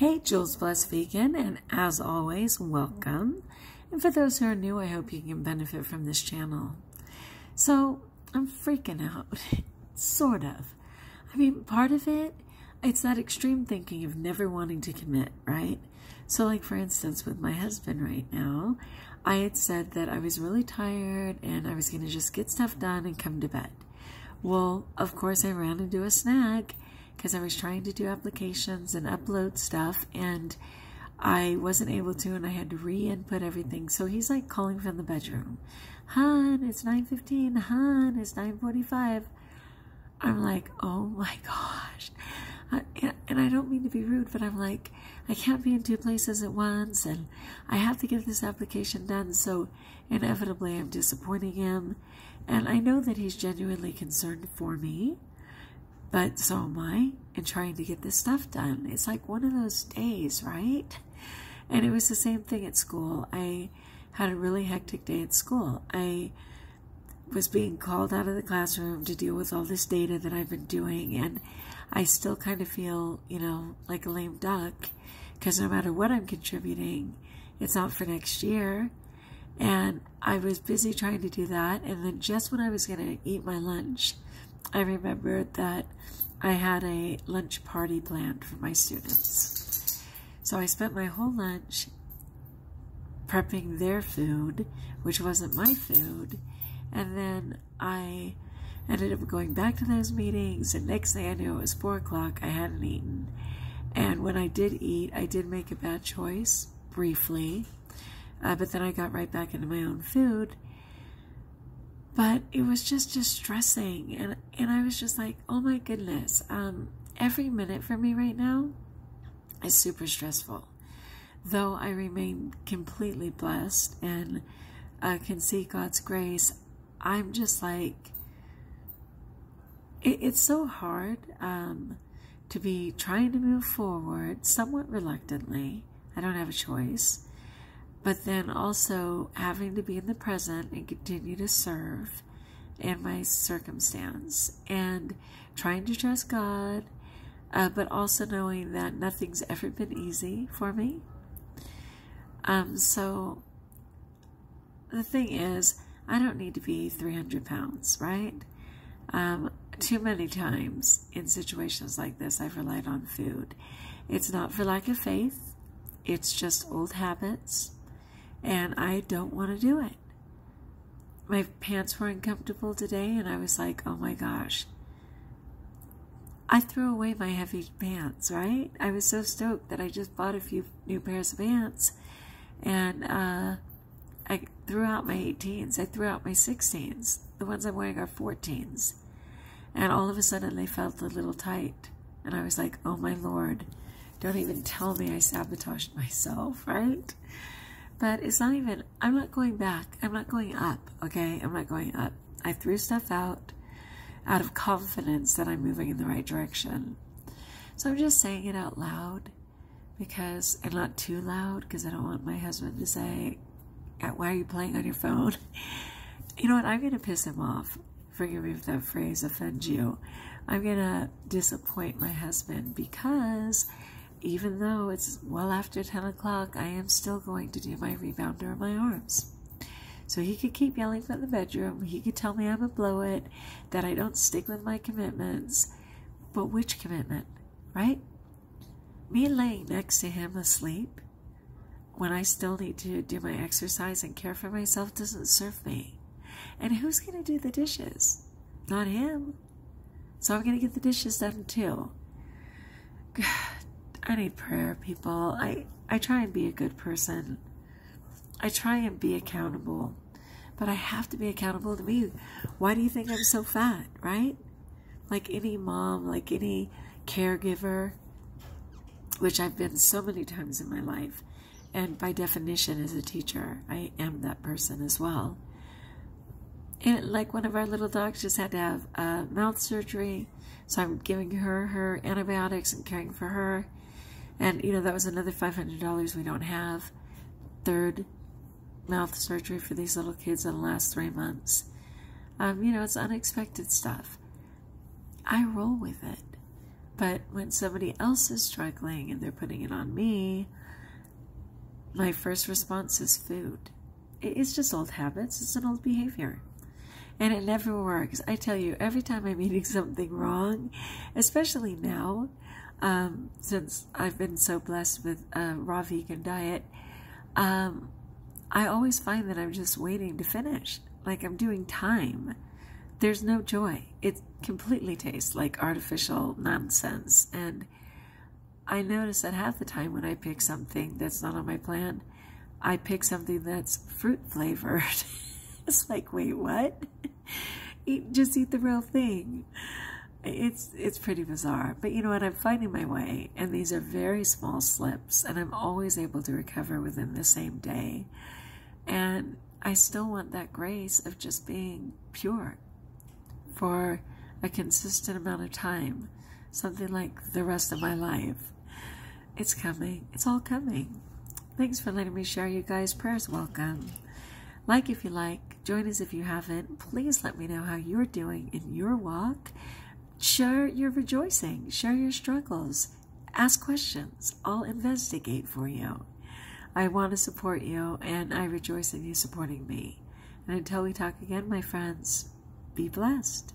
Hey, Jules Blessed Vegan, and as always, welcome. And for those who are new, I hope you can benefit from this channel. So, I'm freaking out, sort of. I mean, part of it, it's that extreme thinking of never wanting to commit, right? So, like, for instance, with my husband right now, I had said that I was really tired and I was going to just get stuff done and come to bed. Well, of course, I ran into a snag because I was trying to do applications and upload stuff, and I wasn't able to, and I had to re-input everything. So he's like calling from the bedroom, "Hon, it's 9:15. Hon, it's 9:45. I'm like, oh my gosh. And I don't mean to be rude, but I'm like, I can't be in two places at once, and I have to get this application done. So inevitably I'm disappointing him, and I know that he's genuinely concerned for me, but so am I in trying to get this stuff done. It's like one of those days, right? And it was the same thing at school. I had a really hectic day at school. I was being called out of the classroom to deal with all this data that I've been doing, and I still kind of feel, like a lame duck, because no matter what I'm contributing, it's not for next year. And I was busy trying to do that, and then just when I was going to eat my lunch, I remembered that I had a lunch party planned for my students. So I spent my whole lunch prepping their food, which wasn't my food, and then I ended up going back to those meetings, and next thing I knew, it was 4 o'clock. I hadn't eaten. And when I did eat, I did make a bad choice, briefly, but then I got right back into my own food. But it was just distressing, and I was just like, oh my goodness, every minute for me right now is super stressful. Though I remain completely blessed and can see God's grace, I'm just like, it's so hard to be trying to move forward somewhat reluctantly. I don't have a choice. But then also having to be in the present and continue to serve in my circumstance, and trying to trust God, but also knowing that nothing's ever been easy for me. So the thing is, I don't need to be 300 pounds, right? Too many times in situations like this, I've relied on food. It's not for lack of faith. It's just old habits. And I don't want to do it. My pants were uncomfortable today, and I was like, oh my gosh. I threw away my heavy pants, right? I was so stoked that I just bought a few new pairs of pants, and I threw out my 18s. I threw out my 16s. The ones I'm wearing are 14s. And all of a sudden, they felt a little tight. And I was like, oh my Lord, don't even tell me I sabotaged myself, right? But it's not even, I'm not going back. I'm not going up, okay? I'm not going up. I threw stuff out of confidence that I'm moving in the right direction. So I'm just saying it out loud, because, and not too loud, because I don't want my husband to say, why are you playing on your phone? You know what? I'm going to piss him off. Forgive me if that phrase offends you. I'm going to disappoint my husband, because even though it's well after 10 o'clock, I am still going to do my rebounder on my arms. So he could keep yelling from the bedroom. He could tell me I'm a blow it, that I don't stick with my commitments. But which commitment, right? Me laying next to him asleep when I still need to do my exercise and care for myself doesn't serve me. And who's going to do the dishes? Not him. So I'm going to get the dishes done too. God. I need prayer, people. I try and be a good person. I try and be accountable. But I have to be accountable to me. Why do you think I'm so fat, right? Like any mom, like any caregiver, which I've been so many times in my life. And by definition, as a teacher, I am that person as well. And like one of our little dogs just had to have mouth surgery. So I'm giving her antibiotics and caring for her. And, that was another $500 we don't have. Third mouth surgery for these little kids in the last 3 months. It's unexpected stuff. I roll with it. But when somebody else is struggling and they're putting it on me, my first response is food. It's just old habits. It's an old behavior. And it never works. I tell you, every time I'm eating something wrong, especially now, since I've been so blessed with a raw vegan diet, I always find that I'm just waiting to finish. Like I'm doing time. There's no joy. It completely tastes like artificial nonsense. And I notice that half the time when I pick something that's not on my plan, I pick something that's fruit flavored. It's like, wait, what? Just eat the real thing. It's pretty bizarre. But you know what? I'm finding my way. And these are very small slips. And I'm always able to recover within the same day. And I still want that grace of just being pure for a consistent amount of time. Something like the rest of my life. It's coming. It's all coming. Thanks for letting me share, you guys. Prayers welcome. Like if you like. Join us if you haven't. Please let me know how you're doing in your walk. Share your rejoicing. Share your struggles. Ask questions. I'll investigate for you. I want to support you, and I rejoice in you supporting me. And until we talk again, my friends, be blessed.